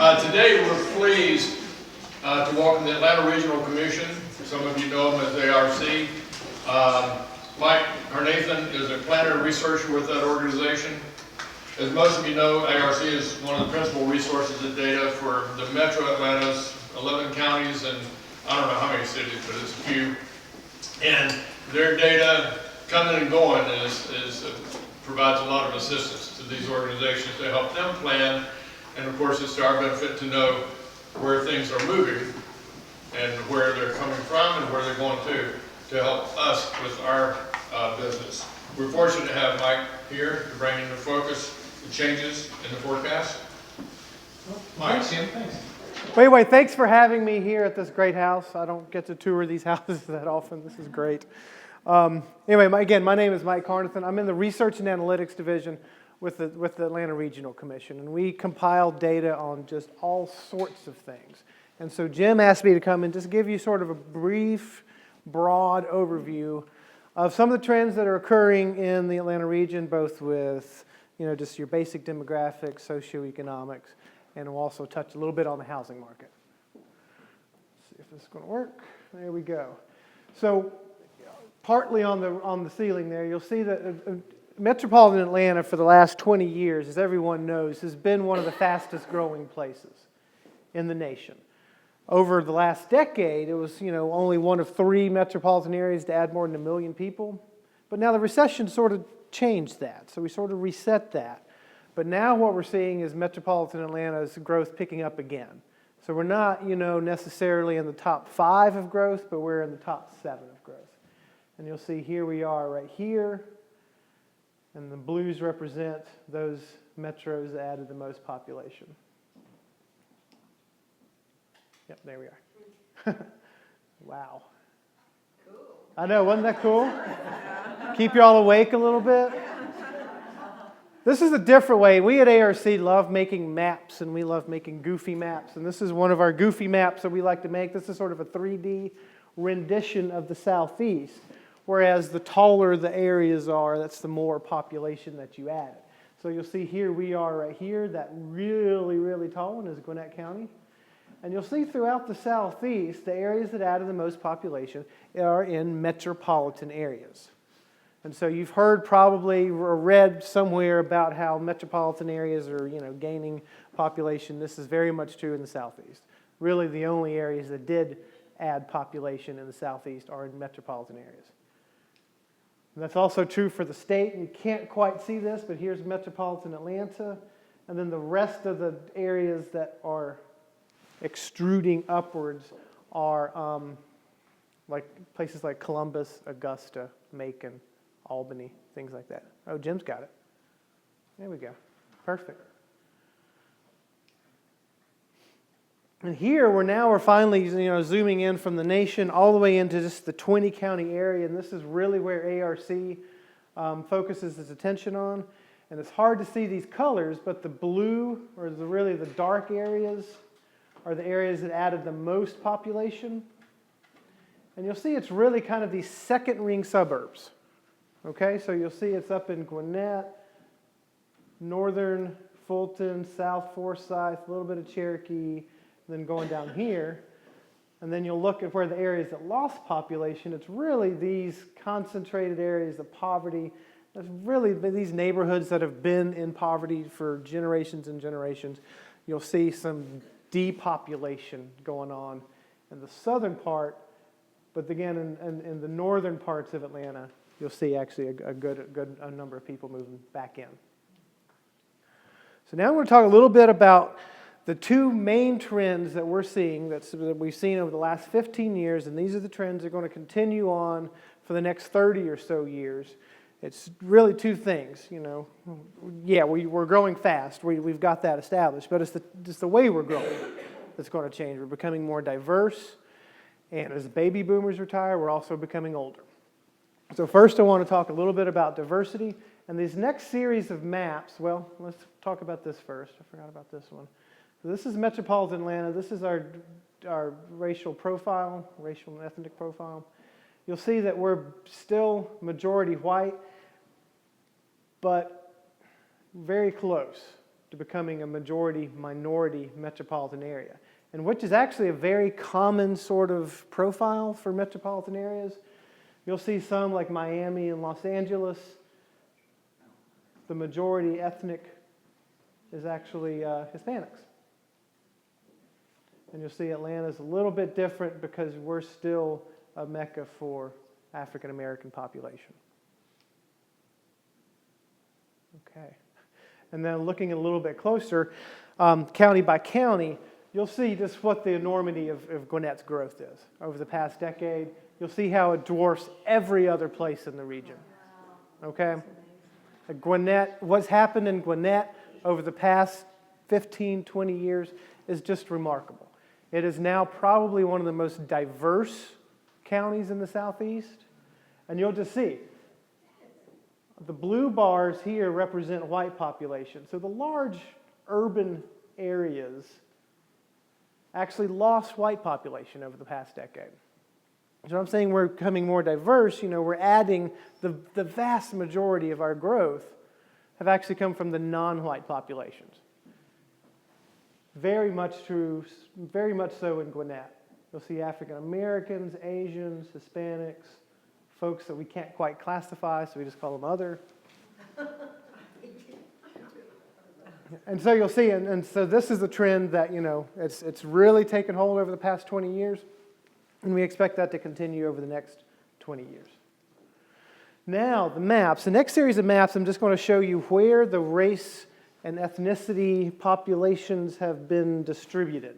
Today we're pleased to welcome the Atlanta Regional Commission. Some of you know them as ARC. Mike Carnathan is a planner and researcher with that organization. As most of you know, ARC is one of the principal resources of data for the Metro Atlanta's 11 counties and I don't know how many cities, but it's a few. And their data coming and going provides a lot of assistance to these organizations to help them plan. And of course, it's to our benefit to know where things are moving and where they're coming from and where they're going to help us with our business. We're fortunate to have Mike here to bring into focus the changes in the forecast. Mike. Thanks, Jim. Thanks. Wait, thanks for having me here at this great house. I don't get to tour these houses that often. This is great. Anyway, my name is Mike Carnathan. I'm in the Research and Analytics Division with the Atlanta Regional Commission, and we compile data on just all sorts of things. And so Jim asked me to come and just give you sort of a brief, broad overview of some of the trends that are occurring in the Atlanta region, both with just your basic demographics, socioeconomics, and we'll also touch a little bit on the housing market. Let's see if this is going to work. There we go. So partly on the ceiling there, you'll see that metropolitan Atlanta for the last 20 years, as everyone knows, has been one of the fastest growing places in the nation. Over the last decade, it was only one of 3 metropolitan areas to add more than 1 million people. But now the recession sort of changed that, so we sort of reset that. But now what we're seeing is metropolitan Atlanta's growth picking up again. So we're not necessarily in the top 5 of growth, but we're in the top 7 of growth. And you'll see here we are right here. And the blues represent those metros that added the most population. Yep, there we are. Wow. Cool. I know, wasn't that cool? Keep you all awake a little bit? This is a different way. We at ARC love making maps, and we love making goofy maps. And this is one of our goofy maps that we like to make. This is sort of a 3D rendition of the Southeast. Whereas the taller the areas are, that's the more population that you add. So you'll see here we are right here. That really, really tall one is Gwinnett County. And you'll see throughout the Southeast, the areas that added the most population are in metropolitan areas. And so you've heard probably or read somewhere about how metropolitan areas are gaining population. This is very much true in the Southeast. Really the only areas that did add population in the Southeast are in metropolitan areas. And that's also true for the state. You can't quite see this, but here's metropolitan Atlanta. And then the rest of the areas that are extruding upwards are like places like Columbus, Augusta, Macon, Albany, things like that. Oh, Jim's got it. There we go. Perfect. And here we're finally zooming in from the nation all the way into just the 20-county area, and this is really where ARC focuses its attention on. And it's hard to see these colors, but the blue, or really the dark areas, are the areas that added the most population. And you'll see it's really kind of these second-ring suburbs. Okay, so you'll see it's up in Gwinnett, northern Fulton, South Forsyth, a little bit of Cherokee, then going down here, and then you'll look at where the areas that lost population, it's really these concentrated areas of poverty. It's really these neighborhoods that have been in poverty for generations and generations. You'll see some depopulation going on in the southern part, but again, in the northern parts of Atlanta, you'll see actually a good number of people moving back in. So now I'm going to talk a little bit about the 2 main trends that we're seeing, that we've seen over the last 15 years, and these are the trends that are going to continue on for the next 30 or so years. It's really 2 things, Yeah, we're growing fast. We've got that established, but it's just the way we're growing that's going to change. We're becoming more diverse, and as baby boomers retire, we're also becoming older. So first I want to talk a little bit about diversity, and these next series of maps, well, let's talk about this first. I forgot about this one. So this is metropolitan Atlanta. This is our racial profile, racial and ethnic profile. You'll see that we're still majority white, but very close to becoming a majority-minority metropolitan area, and which is actually a very common sort of profile for metropolitan areas. You'll see some like Miami and Los Angeles. The majority ethnic is actually Hispanics. And you'll see Atlanta's a little bit different because we're still a mecca for African American population. Okay. And then looking a little bit closer, county by county, you'll see just what the enormity of Gwinnett's growth is. Over the past decade, you'll see how it dwarfs every other place in the region. Okay? Gwinnett, what's happened in Gwinnett over the past 15, 20 years is just remarkable. It is now probably one of the most diverse counties in the Southeast. And you'll just see, the blue bars here represent white population. So the large urban areas actually lost white population over the past decade. So I'm saying we're becoming more diverse, we're adding the vast majority of our growth have actually come from the non-white populations. Very much true, very much so in Gwinnett. You'll see African Americans, Asians, Hispanics, folks that we can't quite classify, so we just call them other. And so you'll see, and so this is a trend that, it's really taken hold over the past 20 years, and we expect that to continue over the next 20 years. Now, the maps. The next series of maps, I'm just going to show you where the race and ethnicity populations have been distributed.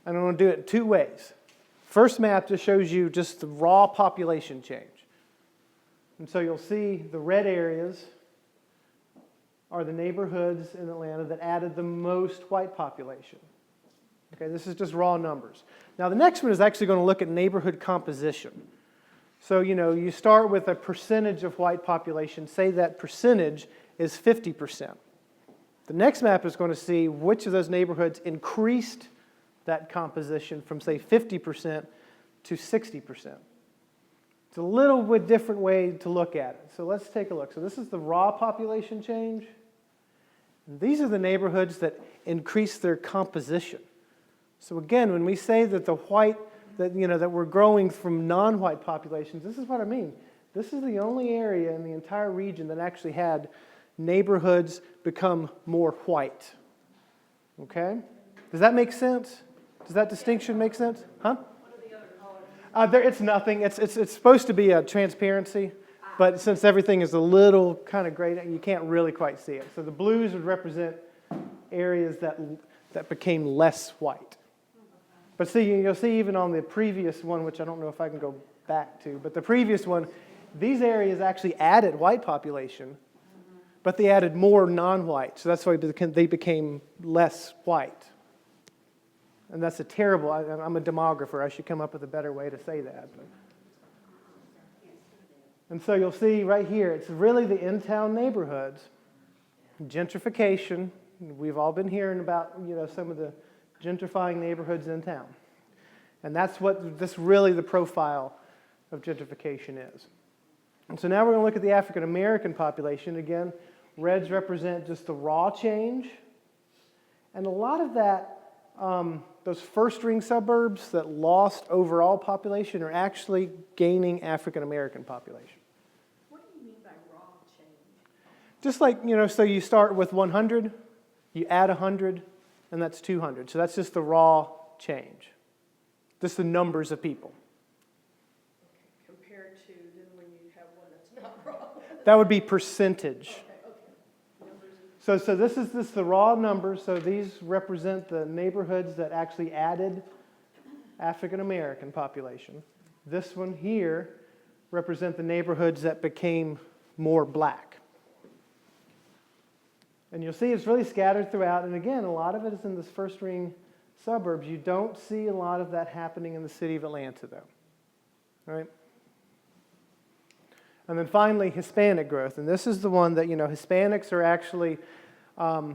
And I'm going to do it in two ways. First map just shows you just the raw population change. And so you'll see the red areas are the neighborhoods in Atlanta that added the most white population. Okay, this is just raw numbers. Now the next one is actually going to look at neighborhood composition. So, you start with a percentage of white population. Say that percentage is 50%. The next map is going to see which of those neighborhoods increased that composition from, say, 50% to 60%. It's a little bit different way to look at it. So let's take a look. So this is the raw population change. And these are the neighborhoods that increase their composition. So again, when we say that the white, that we're growing from non-white populations, this is what I mean. This is the only area in the entire region that actually had neighborhoods become more white. Okay? Does that make sense? Does that distinction make sense? Huh? It's nothing. It's supposed to be a transparency, but since everything is a little kind of gray, you can't really quite see it. So the blues would represent areas that became less white. But see, you'll see even on the previous one, which I don't know if I can go back to, but the previous one, these areas actually added white population, but they added more non-white. So that's why they became less white. And that's a terrible, I'm a demographer, I should come up with a better way to say that. And so you'll see right here, it's really the in-town neighborhoods, gentrification. We've all been hearing about, some of the gentrifying neighborhoods in town. And that's what this really the profile of gentrification is. And so now we're going to look at the African American population. Again, reds represent just the raw change. And a lot of that, those first ring suburbs that lost overall population are actually gaining African American population. What do you mean by raw change? Just like, so you start with 100, you add 100, and that's 200. So that's just the raw change. Just the numbers of people. Compared to then when you have one that's not raw. That would be percentage. Okay. So this is the raw numbers. So these represent the neighborhoods that actually added African American population. This one here represent the neighborhoods that became more black. And you'll see it's really scattered throughout. And again, a lot of it is in this first ring suburbs. You don't see a lot of that happening in the city of Atlanta, though. All right? And then finally, Hispanic growth. And this is the one that, Hispanics are actually are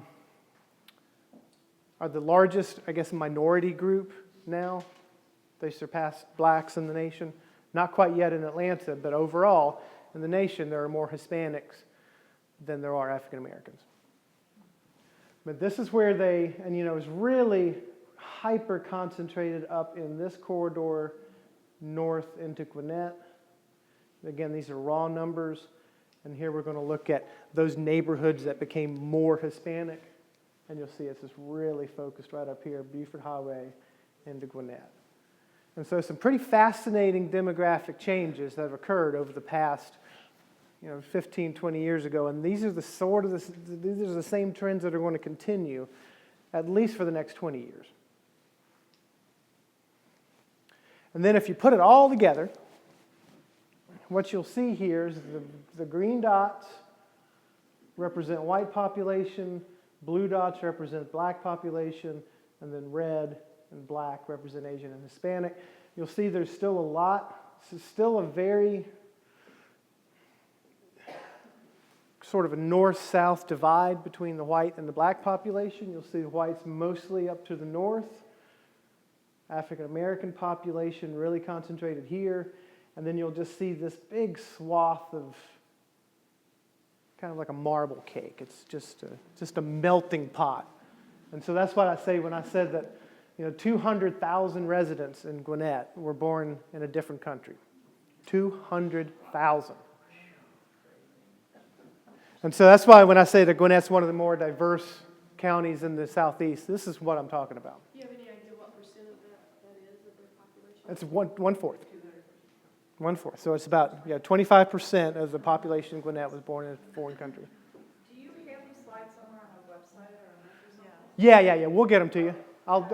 the largest, minority group now. They surpass blacks in the nation. Not quite yet in Atlanta, but overall in the nation, there are more Hispanics than there are African Americans. But this is where they, and you know, it's really hyper concentrated up in this corridor north into Gwinnett. Again, these are raw numbers. And here we're going to look at those neighborhoods that became more Hispanic. And you'll see it's just really focused right up here, Buford Highway into Gwinnett. And so some pretty fascinating demographic changes that have occurred over the past 15, 20 years ago. And these are the these are the same trends that are going to continue at least for the next 20 years. And then if you put it all together, what you'll see here is the green dots represent white population, blue dots represent black population, and then red and black represent Asian and Hispanic. You'll see there's still a lot, it's still a very sort of a north-south divide between the white and the black population. You'll see the whites mostly up to the north, African-American population really concentrated here, and then you'll just see this big swath of kind of like a marble cake. It's just a melting pot. And so that's what I say when I said that 200,000 residents in Gwinnett were born in a different country. 200,000. And so that's why when I say that Gwinnett's one of the more diverse counties in the southeast, this is what I'm talking about. Do you have any idea what percent of that is of their population? It's one-fourth. One-fourth. So it's about 25% of the population in Gwinnett was born in a foreign country. Do you have these slides somewhere on a website or a link or something? Yeah. We'll get them to you.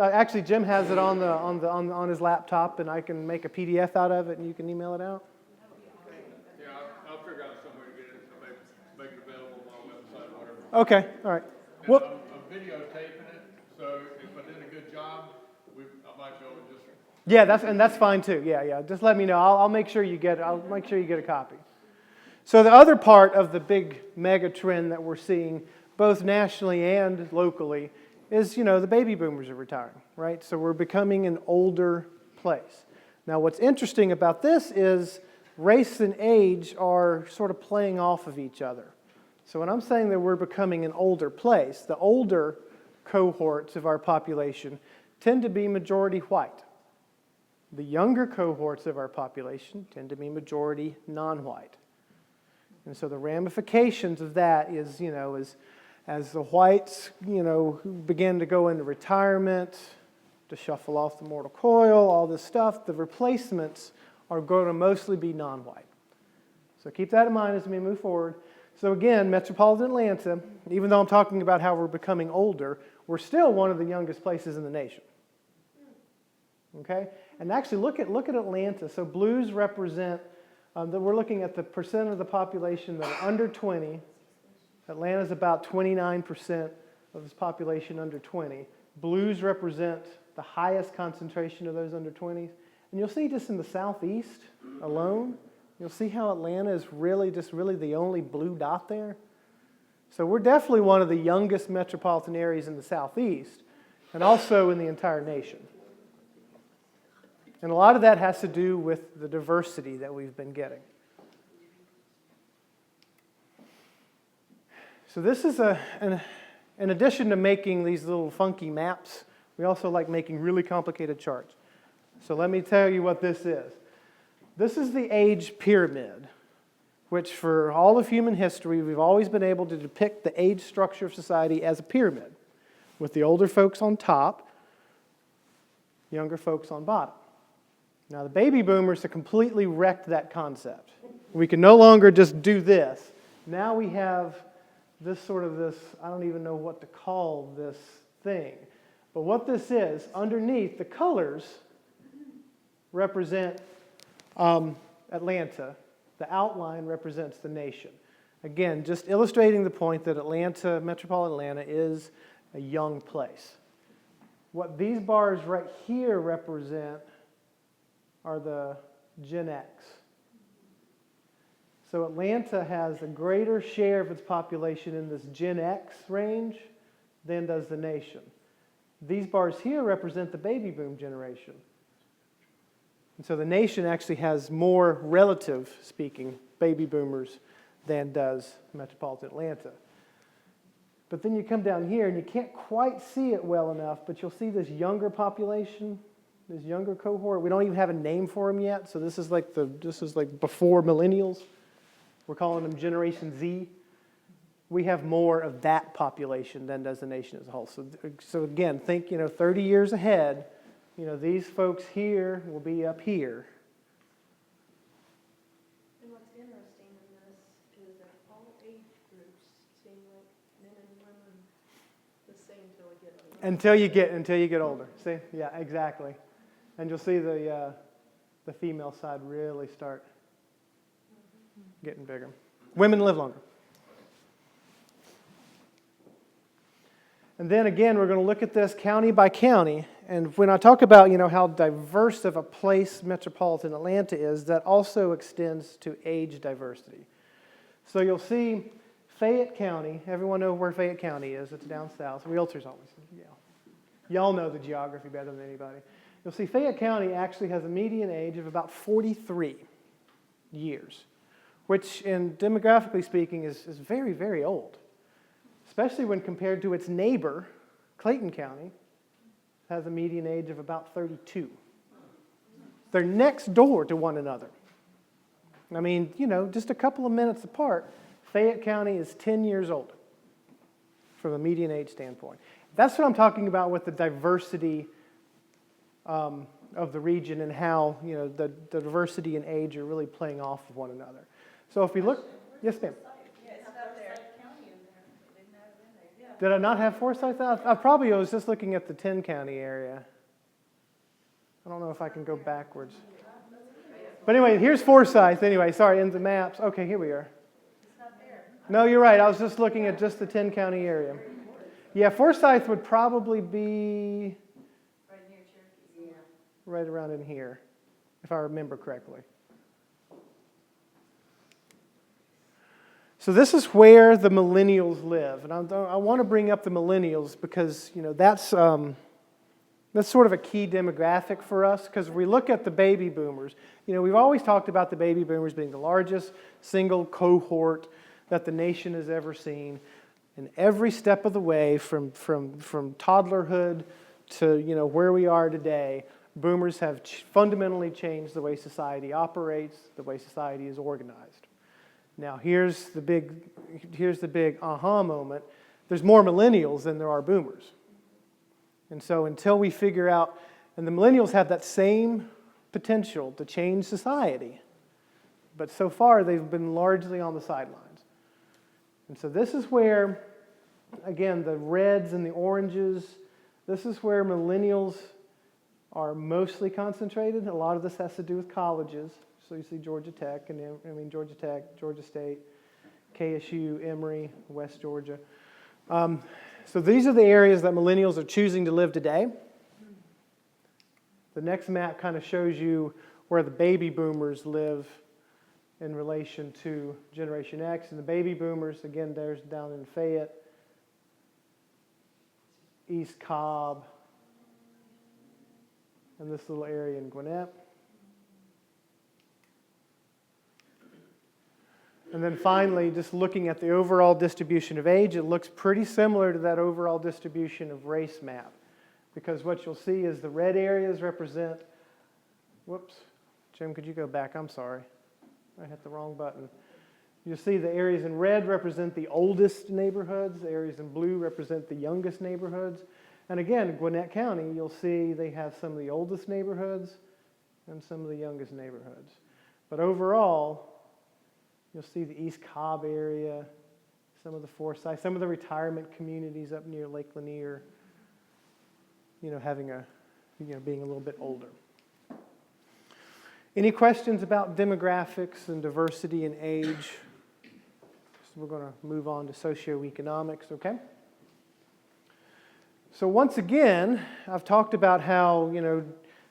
Actually, Jim has it on his laptop, and I can make a PDF out of it, and you can email it out. Yeah, I'll figure out some way to get it, make it available on our website or whatever. Okay, all right. And Well, I'm videotaping it, so if I did a good job, I might be able to just... yeah, that's fine too. Yeah. Just let me know. I'll make sure you get a copy. So the other part of the big mega trend that we're seeing, both nationally and locally, is the baby boomers are retiring, right? So we're becoming an older place. Now, what's interesting about this is race and age are sort of playing off of each other. So when I'm saying that we're becoming an older place, the older cohorts of our population tend to be majority white. The younger cohorts of our population tend to be majority non-white. And so the ramifications of that is, as the whites, begin to go into retirement, to shuffle off the mortal coil, all this stuff, the replacements are going to mostly be non-white. So keep that in mind as we move forward. So again, metropolitan Atlanta, even though I'm talking about how we're becoming older, we're still one of the youngest places in the nation. Okay? And actually, look at Atlanta. So blues represent, we're looking at the percent of the population that are under 20. Atlanta's about 29% of its population under 20. Blues represent the highest concentration of those under 20s. And you'll see just in the southeast alone, you'll see how Atlanta is really the only blue dot there. So we're definitely one of the youngest metropolitan areas in the southeast and also in the entire nation. And a lot of that has to do with the diversity that we've been getting. So this is in addition to making these little funky maps, we also like making really complicated charts. So let me tell you what this is. This is the age pyramid, which for all of human history, we've always been able to depict the age structure of society as a pyramid, with the older folks on top, younger folks on bottom. Now the baby boomers have completely wrecked that concept. We can no longer just do this. Now we have this, I don't even know what to call this thing. But what this is, underneath, the colors represent Atlanta. The outline represents the nation. Again, just illustrating the point that Atlanta, metropolitan Atlanta, is a young place. What these bars right here represent are the Gen X. So Atlanta has a greater share of its population in this Gen X range than does the nation. These bars here represent the baby boom generation. And so the nation actually has more, relative speaking, baby boomers than does metropolitan Atlanta. But then you come down here and you can't quite see it well enough, but you'll see this younger population, this younger cohort. We don't even have a name for them yet, so this is like before millennials. We're calling them Generation Z. We have more of that population than does the nation as a whole. So again, think 30 years ahead. These folks here will be up here. And what's interesting in this is that all age groups seem like men and women the same till we get older. Until you get older. See? Yeah, exactly. And you'll see the female side really start getting bigger. Women live longer. And then again, we're going to look at this county by county. And when I talk about, how diverse of a place metropolitan Atlanta is, that also extends to age diversity. So you'll see Fayette County. Everyone know where Fayette County is. It's down south. Realtors always, y'all know the geography better than anybody. You'll see Fayette County actually has a median age of about 43 years, which, in demographically speaking, is very, very old. Especially when compared to its neighbor, Clayton County, has a median age of about 32. They're next door to one another. I mean, just a couple of minutes apart, Fayette County is 10 years older from a median age standpoint. That's what I'm talking about with the diversity of the region and how, the diversity in age are really playing off of one another. So if we look, yes, ma'am. Did I not have Forsyth? I probably was just looking at the 10-county area. I don't know if I can go backwards. But anyway, here's Forsyth. Anyway, sorry, in the maps. Okay, here we are. No, you're right. I was just looking at just the 10-county area. Yeah, Forsyth would probably be right around in here, if I remember correctly. So this is where the millennials live, and I want to bring up the millennials because that's sort of a key demographic for us. Because we look at the baby boomers, we've always talked about the baby boomers being the largest single cohort that the nation has ever seen, and every step of the way, from toddlerhood to where we are today, boomers have fundamentally changed the way society operates, the way society is organized. Now, here's the big aha moment. There's more millennials than there are boomers. And so until we figure out, and the millennials have that same potential to change society, but so far they've been largely on the sidelines. And so this is where, again, the reds and the oranges, this is where millennials are mostly concentrated. A lot of this has to do with colleges. So you see Georgia Tech, Georgia Tech, Georgia State, KSU, Emory, West Georgia. So these are the areas that millennials are choosing to live today. The next map kind of shows you where the baby boomers live in relation to Generation X. And the baby boomers, again, there's down in Fayette, East Cobb, and this little area in Gwinnett. And then finally, just looking at the overall distribution of age, it looks pretty similar to that overall distribution of race map. Because what you'll see is the red areas represent, whoops, Jim, could you go back? I'm sorry. I hit the wrong button. You'll see the areas in red represent the oldest neighborhoods. The areas in blue represent the youngest neighborhoods. And again, Gwinnett County, you'll see they have some of the oldest neighborhoods and some of the youngest neighborhoods. But overall, you'll see the East Cobb area, some of the Forsyth, some of the retirement communities up near Lake Lanier, having being a little bit older. Any questions about demographics and diversity and age? So we're going to move on to socioeconomics, okay? So once again, I've talked about how,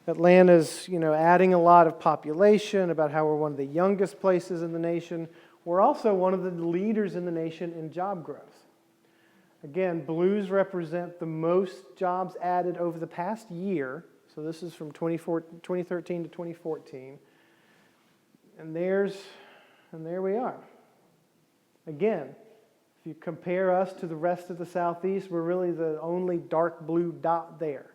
Atlanta's, adding a lot of population, about how we're one of the youngest places in the nation. We're also one of the leaders in the nation in job growth. Again, blues represent the most jobs added over the past year. So this is from 2013 to 2014. And there we are. Again, If you compare us to the rest of the Southeast, we're really the only dark blue dot there.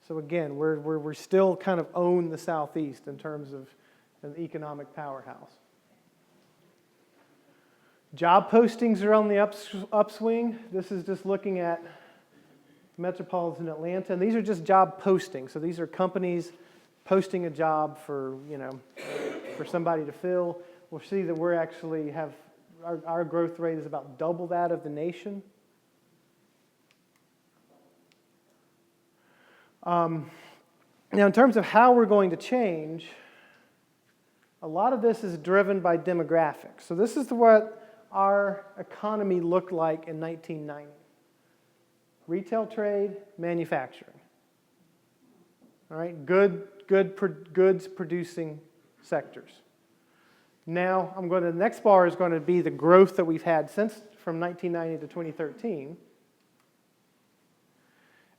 So again, we're still kind of own the Southeast in terms of an economic powerhouse. Job postings are on the upswing. This is just looking at metropolitan Atlanta, and these are just job postings. So these are companies posting a job for, for somebody to fill. We'll see that we're actually have our growth rate is about double that of the nation. Now, in terms of how we're going to change, a lot of this is driven by demographics. So this is what our economy looked like in 1990. Retail, trade, manufacturing. All right, goods producing sectors. Now, the next bar is going to be the growth that we've had from 1990 to 2013.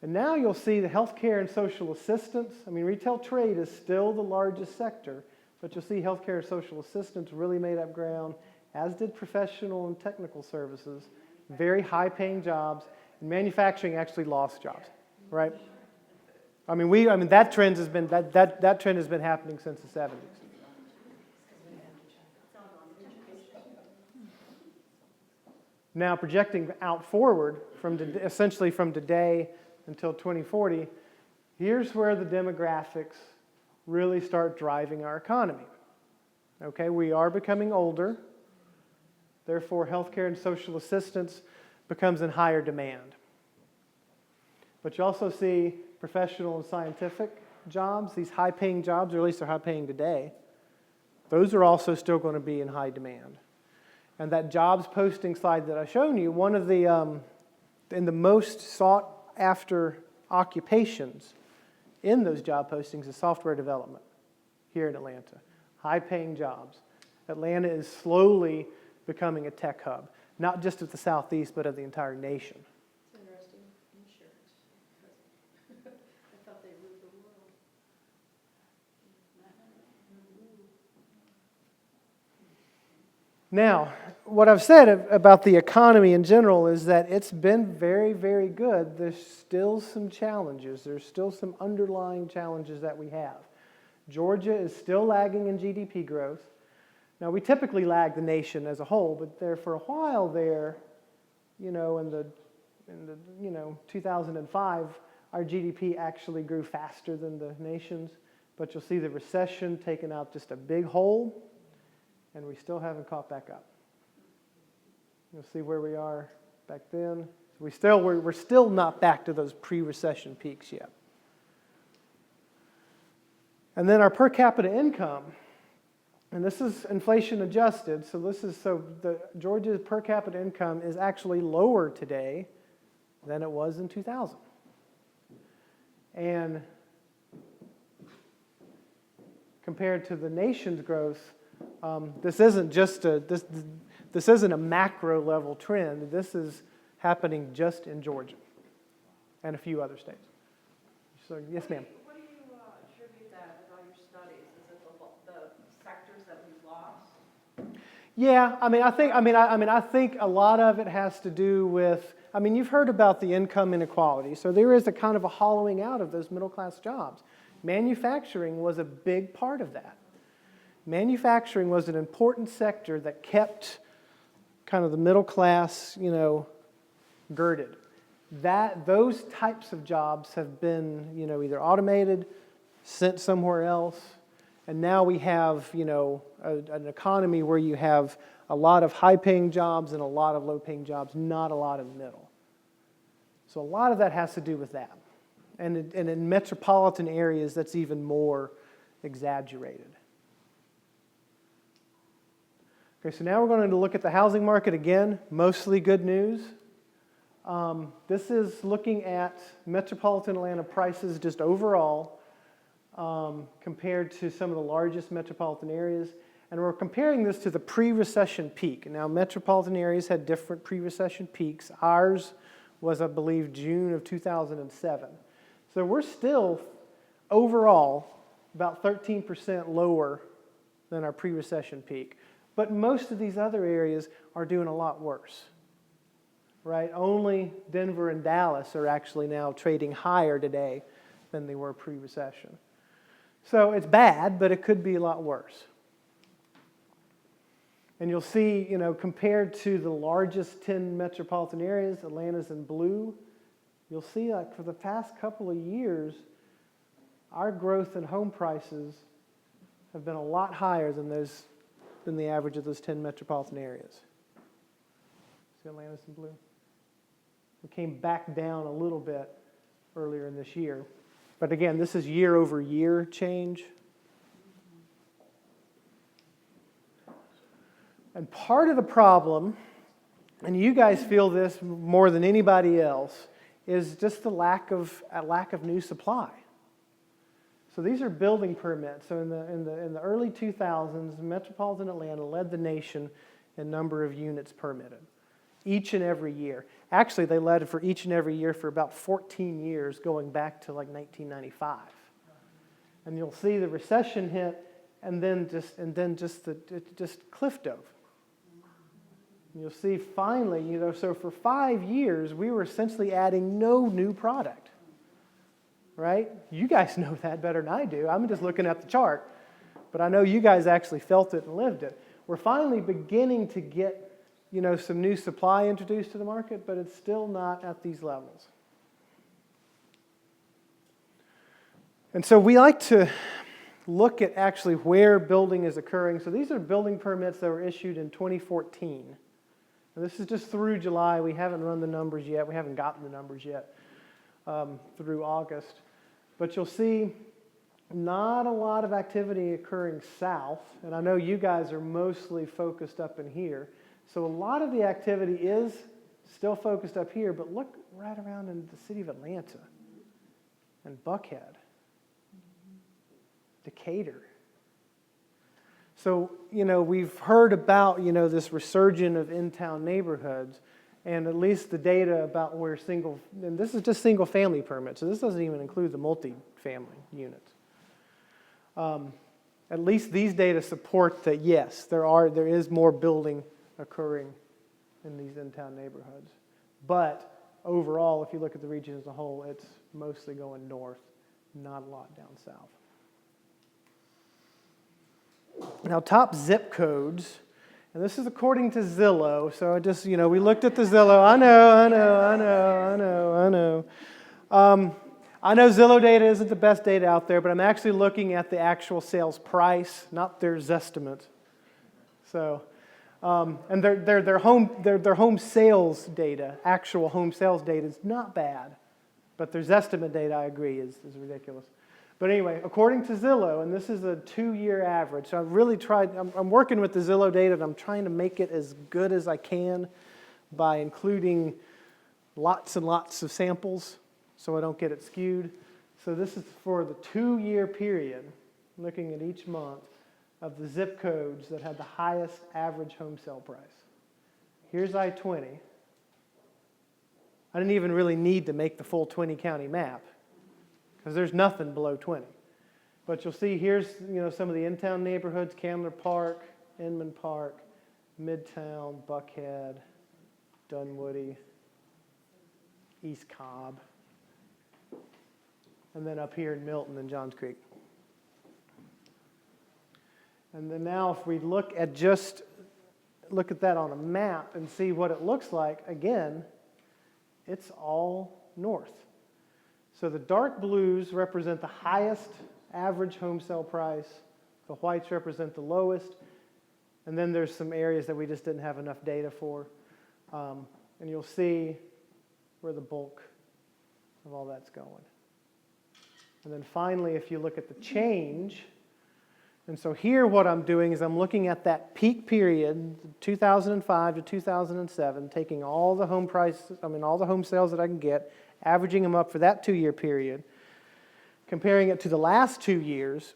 And now you'll see the healthcare and social assistance. Retail trade is still the largest sector, but you'll see healthcare and social assistance really made up ground, as did professional and technical services, very high-paying jobs, and manufacturing actually lost jobs, right? That trend has been happening since the 70s. Now, projecting out forward essentially from today until 2040, here's where the demographics really start driving our economy. Okay, we are becoming older. Therefore, healthcare and social assistance becomes in higher demand. But you also see professional and scientific jobs, these high-paying jobs, or at least they're high-paying today. Those are also still going to be in high demand. And that jobs posting slide that I've shown you, one of the in the most sought after occupations in those job postings is software development here in Atlanta. High-paying jobs. Atlanta is slowly becoming a tech hub, not just of the Southeast, but of the entire nation. It's interesting, insurance. I thought they ruled the world. Now, what I've said about the economy in general is that it's been very, very good. There's still some challenges. There's still some underlying challenges that we have. Georgia is still lagging in GDP growth. Now, we typically lag the nation as a whole, but there for a while there, in the 2005, our GDP actually grew faster than the nation's. But you'll see the recession taking out just a big hole, and we still haven't caught back up. You'll see where we are back then. We're still not back to those pre-recession peaks yet. And then our per capita income, and this is inflation adjusted, the Georgia's per capita income is actually lower today than it was in 2000. And compared to the nation's growth, this isn't just this isn't a macro level trend. This is happening just in Georgia and a few other states. So yes, ma'am. What do you attribute that with all your studies? Is it the sectors that we've lost? Yeah, I think a lot of it has to do with. You've heard about the income inequality. So there is a kind of a hollowing out of those middle class jobs. Manufacturing was a big part of that. Manufacturing was an important sector that kept kind of the middle class, girded. Those types of jobs have been, either automated, sent somewhere else, and now we have, an economy where you have a lot of high-paying jobs and a lot of low-paying jobs, not a lot in the middle. So a lot of that has to do with that. And in metropolitan areas, that's even more exaggerated. Okay, so now we're going to look at the housing market again, mostly good news. This is looking at metropolitan Atlanta prices just overall compared to some of the largest metropolitan areas. And we're comparing this to the pre-recession peak. Now, metropolitan areas had different pre-recession peaks. Ours was, I believe, June of 2007. So we're still, overall, about 13% lower than our pre-recession peak. But most of these other areas are doing a lot worse. right? Only Denver and Dallas are actually now trading higher today than they were pre-recession. So it's bad, but it could be a lot worse. And you'll see, compared to the largest 10 metropolitan areas, Atlanta's in blue, you'll see like for the past couple of years, our growth in home prices have been a lot higher than the average of those 10 metropolitan areas. See Atlanta's in blue? We came back down a little bit earlier in this year. But again, this is year over year change. And part of the problem, and you guys feel this more than anybody else, is just the lack of new supply. So these are building permits. So in the early 2000s, metropolitan Atlanta led the nation in number of units permitted, each and every year. Actually, they led it for each and every year for about 14 years, going back to like 1995. And you'll see the recession hit, and then it just cliff dove. You'll see finally, so for 5 years, we were essentially adding no new product, right? You guys know that better than I do. I'm just looking at the chart, but I know you guys actually felt it and lived it. We're finally beginning to get, some new supply introduced to the market, but it's still not at these levels. And so we like to look at actually where building is occurring. So these are building permits that were issued in 2014. And this is just through July. We haven't run the numbers yet. We haven't gotten the numbers yet through August. But you'll see not a lot of activity occurring south. And I know you guys are mostly focused up in here. So a lot of the activity is still focused up here. But look right around in the city of Atlanta and Buckhead, Decatur. So, we've heard about, this resurgence of in-town neighborhoods, and at least the data about where and this is just single-family permits, so this doesn't even include the multi-family units. At least these data support that, yes, there is more building occurring in these in-town neighborhoods. But overall, if you look at the region as a whole, it's mostly going north, not a lot down south. Now, top zip codes, and this is according to Zillow, so we looked at the Zillow. I know Zillow data isn't the best data out there, but I'm actually looking at the actual sales price, not their Zestimate. So, and their home sales data, actual home sales data is not bad, but their Zestimate data, I agree, is ridiculous. But anyway, according to Zillow, and this is a 2-year average, so I've really tried, I'm working with the Zillow data, and I'm trying to make it as good as I can by including lots and lots of samples so I don't get it skewed. So this is for the 2-year period, looking at each month, of the zip codes that had the highest average home sale price. Here's I-20. I didn't even really need to make the full 20-county map, because there's nothing below 20. But you'll see here's some of the in-town neighborhoods: Candler Park, Inman Park, Midtown, Buckhead, Dunwoody, East Cobb, and then up here in Milton and Johns Creek. And then now if we look at that on a map and see what it looks like, again, it's all north. So the dark blues represent the highest average home sale price. The whites represent the lowest. And then there's some areas that we just didn't have enough data for. And you'll see where the bulk of all that's going. And then finally, if you look at the change, and so here what I'm doing is I'm looking at that peak period, 2005 to 2007, taking all the all the home sales that I can get, averaging them up for that 2-year period, comparing it to the last 2 years,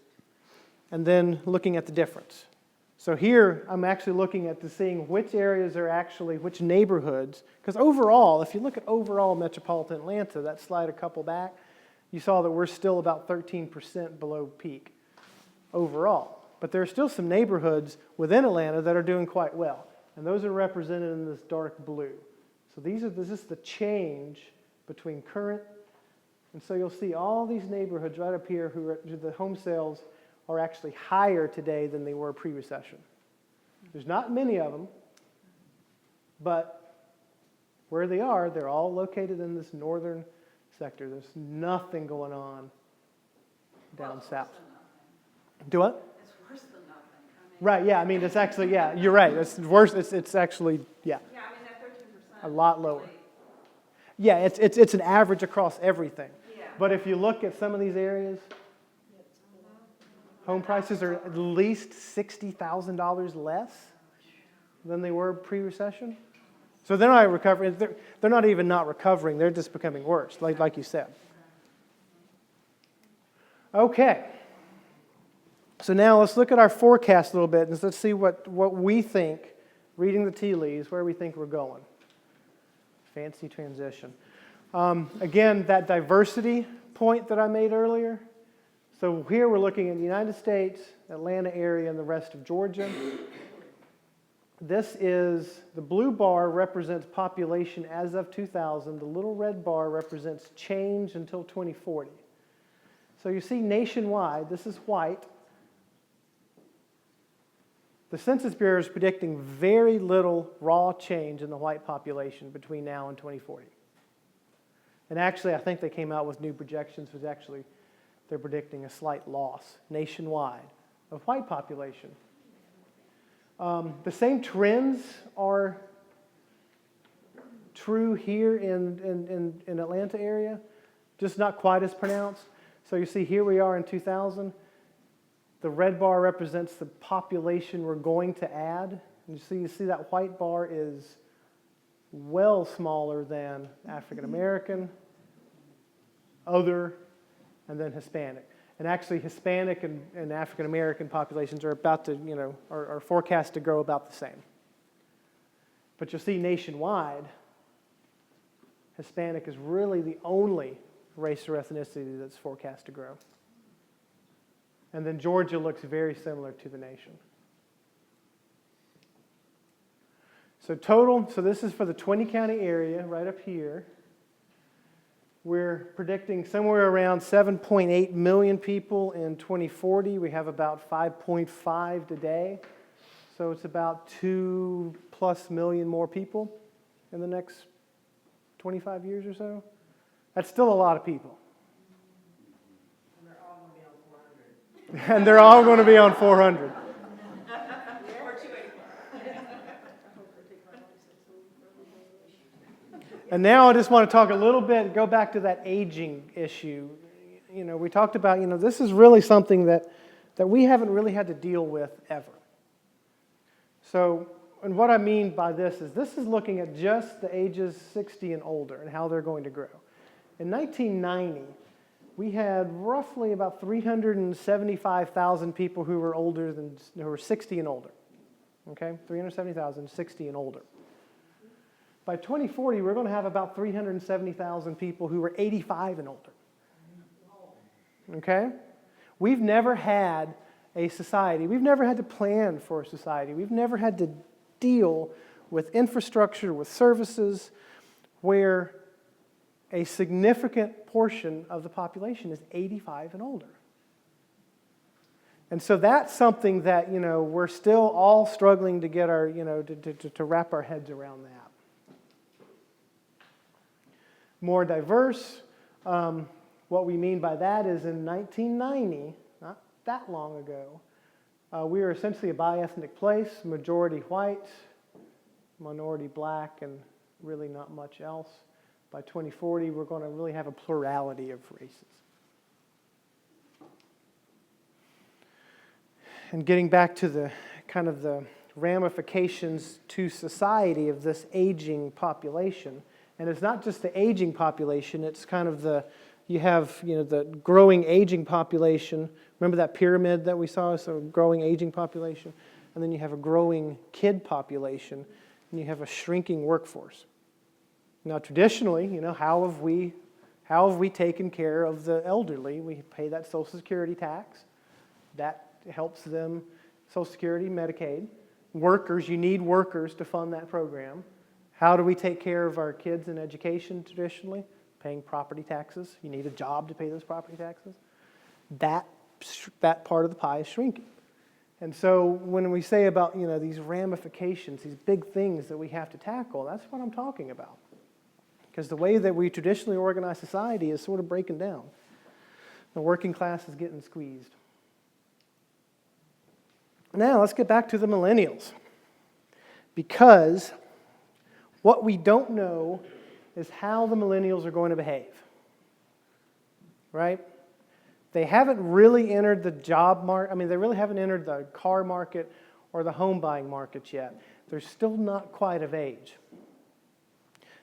and then looking at the difference. So here I'm actually looking at seeing which areas are actually, which neighborhoods, because overall, if you look at overall metropolitan Atlanta, that slide a couple back, you saw that we're still about 13% below peak overall. But there are still some neighborhoods within Atlanta that are doing quite well, and those are represented in this dark blue. So this is the change between current, and so you'll see all these neighborhoods right up here the home sales are actually higher today than they were pre-recession. There's not many of them, but where they are, they're all located in this northern sector. There's nothing going on down south. Do what? It's worse than nothing. I mean, Right, yeah, I mean, it's actually, yeah, you're right. It's worse, it's actually, yeah, yeah, I mean, that 13%. a lot lower. really- Yeah, it's an average across everything. Yeah. But if you look at some of these areas, home prices are at least $60,000 less than they were pre-recession. So they're not recovering. They're not even not recovering. They're just becoming worse, like you said. Okay. So now let's look at our forecast a little bit and let's see what we think, reading the tea leaves, where we think we're going. Fancy transition. Again, that diversity point that I made earlier. So here we're looking at the United States, Atlanta area, and the rest of Georgia. This is, the blue bar represents population as of 2000. The little red bar represents change until 2040. So you see nationwide, this is white. The Census Bureau is predicting very little raw change in the white population between now and 2040. And actually, I think they came out with new projections, which actually they're predicting a slight loss nationwide of white population. The same trends are true here in Atlanta area, just not quite as pronounced. So you see here we are in 2000. The red bar represents the population we're going to add. And you see that white bar is well smaller than African American, other, and then Hispanic. And actually Hispanic and African American populations are about to, are forecast to grow about the same. But you'll see nationwide, Hispanic is really the only race or ethnicity that's forecast to grow. And then Georgia looks very similar to the nation. So this is for the 20 county area right up here. We're predicting somewhere around 7.8 million people in 2040. We have about 5.5 today. So it's about 2+ million more people in the next 25 years or so. That's still a lot of people. And they're all going to be on 400. And now I just want to talk a little bit, go back to that aging issue. We talked about, this is really something that we haven't really had to deal with ever. So, and what I mean by this is looking at just the ages 60 and older and how they're going to grow. In 1990, we had roughly about 375,000 people who were 60 and older. Okay, 370,000, 60 and older. By 2040, we're going to have about 370,000 people who are 85 and older. Okay? We've never had a society, we've never had to plan for a society, we've never had to deal with infrastructure, with services, where a significant portion of the population is 85 and older. And so that's something that, we're still all struggling to get our, to wrap our heads around that. More diverse, what we mean by that is in 1990, not that long ago, we were essentially a bi-ethnic place, majority white, minority black, and really not much else. By 2040, we're going to really have a plurality of races. And getting back to the kind of the ramifications to society of this aging population, and it's not just the aging population, it's kind of the growing aging population. Remember that pyramid that we saw? So growing aging population. And then you have a growing kid population, and you have a shrinking workforce. Now, traditionally, how have we taken care of the elderly? We pay that Social Security tax. That helps them, Social Security, Medicaid. Workers, you need workers to fund that program. How do we take care of our kids in education traditionally? Paying property taxes. You need a job to pay those property taxes. That part of the pie is shrinking. And so when we say about, these ramifications, these big things that we have to tackle, that's what I'm talking about. Because the way that we traditionally organize society is sort of breaking down. The working class is getting squeezed. Now let's get back to the millennials. Because what we don't know is how the millennials are going to behave. Right? They haven't really entered the job market. They really haven't entered the car market or the home buying market yet. They're still not quite of age.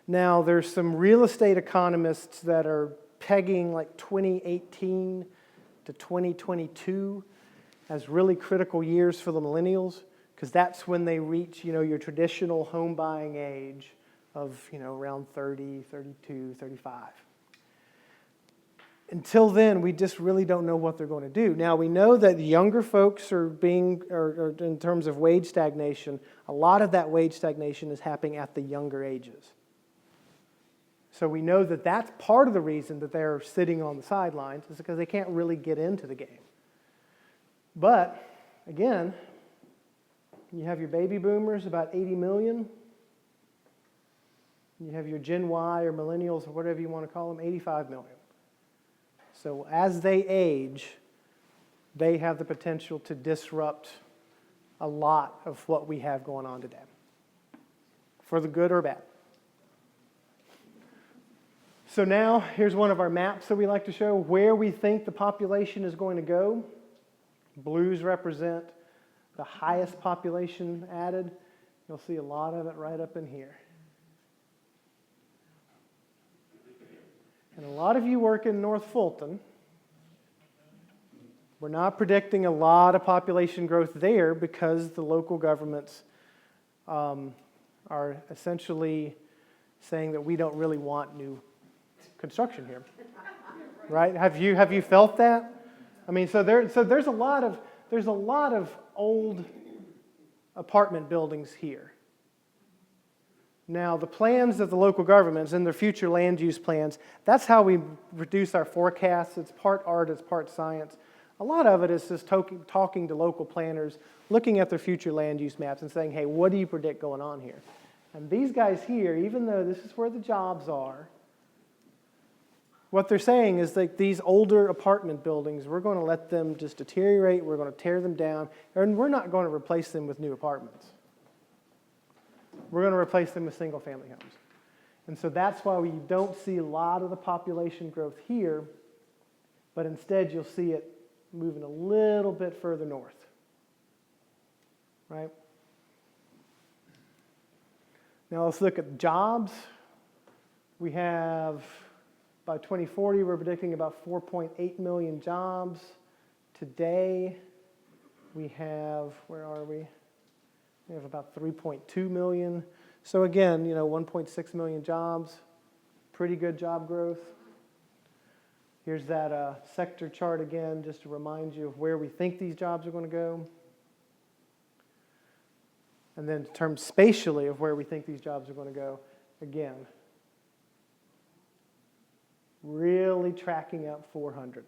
Now, there's some real estate economists that are pegging like 2018 to 2022 as really critical years for the millennials, because that's when they reach, your traditional home buying age of, around 30, 32, 35. Until then, we just really don't know what they're going to do. Now, we know that younger folks are in terms of wage stagnation, a lot of that wage stagnation is happening at the younger ages. So we know that that's part of the reason that they're sitting on the sidelines, is because they can't really get into the game. But, again, you have your baby boomers, about 80 million. You have your Gen Y or millennials or whatever you want to call them, 85 million. So as they age, they have the potential to disrupt a lot of what we have going on today, for the good or bad. So now, here's one of our maps that we like to show where we think the population is going to go. Blues represent the highest population added. You'll see a lot of it right up in here. And a lot of you work in North Fulton. We're not predicting a lot of population growth there because the local governments are essentially saying that we don't really want new construction here. Right? Have you felt that? So there's a lot of old apartment buildings here. Now, the plans of the local governments and their future land use plans, that's how we reduce our forecasts. It's part art, it's part science. A lot of it is just talking to local planners, looking at their future land use maps and saying, hey, what do you predict going on here? And these guys here, even though this is where the jobs are, what they're saying is that these older apartment buildings, we're going to let them just deteriorate, we're going to tear them down, and we're not going to replace them with new apartments. We're going to replace them with single-family homes. And so that's why we don't see a lot of the population growth here, but instead you'll see it moving a little bit further north. Right? Now let's look at jobs. We have, by 2040, we're predicting about 4.8 million jobs. Today, we have, where are we? We have about 3.2 million. So again, 1.6 million jobs. Pretty good job growth. Here's that sector chart again, just to remind you of where we think these jobs are going to go. And then in terms spatially of where we think these jobs are going to go, again, really tracking up 400.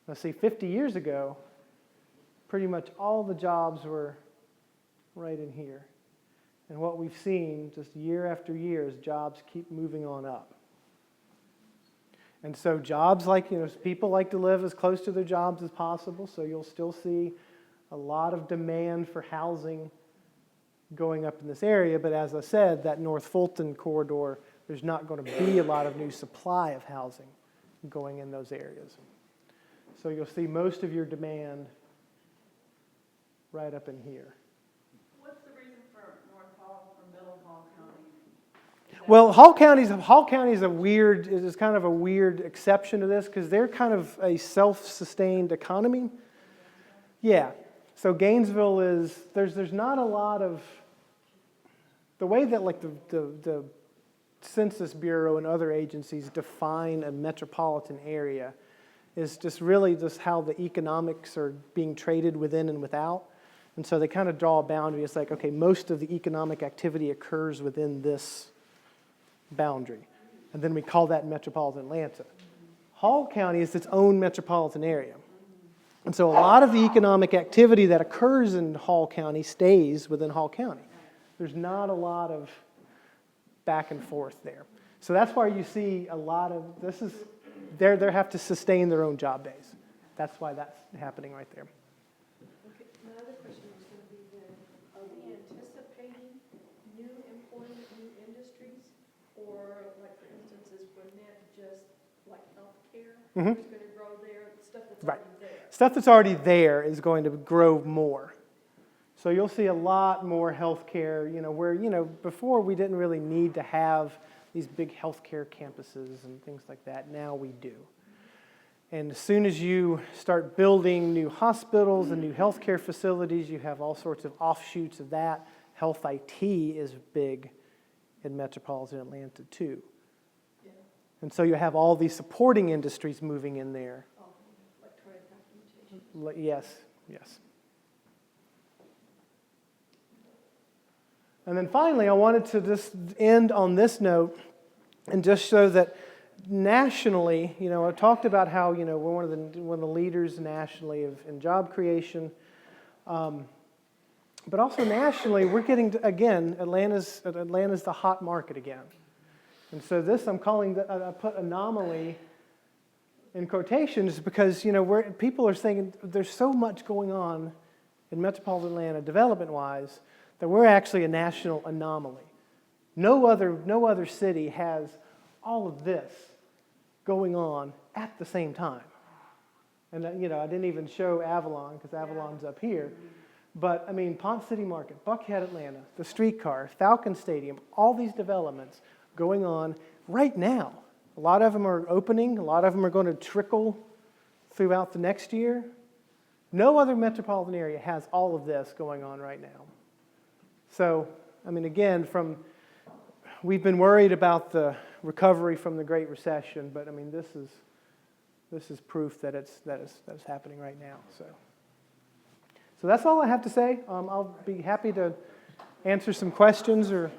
Now see, 50 years ago, pretty much all the jobs were right in here. And what we've seen just year after year is jobs keep moving on up. And so jobs people like to live as close to their jobs as possible, so you'll still see a lot of demand for housing going up in this area. But as I said, that North Fulton corridor, there's not going to be a lot of new supply of housing going in those areas. So you'll see most of your demand right up in here. What's the reason for North Hall or Middle Hall County? Well, Hall County is kind of a weird exception to this because they're kind of a self-sustained economy. Yeah. So Gainesville is, there's not a lot of, the way that the Census Bureau and other agencies define a metropolitan area is just really just how the economics are being traded within and without. And so they kind of draw a boundary. It's like, okay, most of the economic activity occurs within this boundary. And then we call that metropolitan Atlanta. Hall County is its own metropolitan area. And so a lot of the economic activity that occurs in Hall County stays within Hall County. There's not a lot of back and forth there. So that's why you see a lot of, they have to sustain their own job base. That's why that's happening right there. Okay, my other question was gonna be then, are we anticipating new employment, new industries? Or like, for instance, is Gwinnett just like healthcare? Mhm. Who's gonna grow there, stuff that's Right. already there? Stuff that's already there is going to grow more. So you'll see a lot more healthcare, where, before we didn't really need to have these big healthcare campuses and things like that. Now we do. And as soon as you start building new hospitals and new healthcare facilities, you have all sorts of offshoots of that. Health IT is big in metropolitan Atlanta too. Yeah, And so you have all these supporting industries moving in there. electronic documentation. Yes. And then finally, I wanted to just end on this note and just show that nationally, I talked about how, we're one of the leaders nationally in job creation. But also nationally, we're getting to, again, Atlanta's the hot market again. And so this I'm calling, I put anomaly in quotations because, people are saying there's so much going on in metropolitan Atlanta development-wise that we're actually a national anomaly. No other city has all of this going on at the same time. And, I didn't even show Avalon because Avalon's up here. But, Ponce City Market, Buckhead, Atlanta, the streetcar, Falcon Stadium, all these developments going on right now. A lot of them are opening. A lot of them are going to trickle throughout the next year. No other metropolitan area has all of this going on right now. So, again, we've been worried about the recovery from the Great Recession, but this is proof that it's happening right now. So that's all I have to say. I'll be happy to answer some questions or.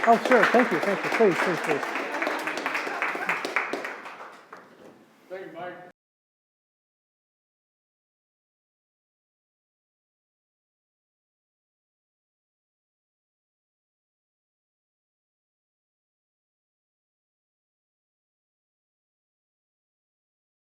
Oh, sure. Thank you. Please.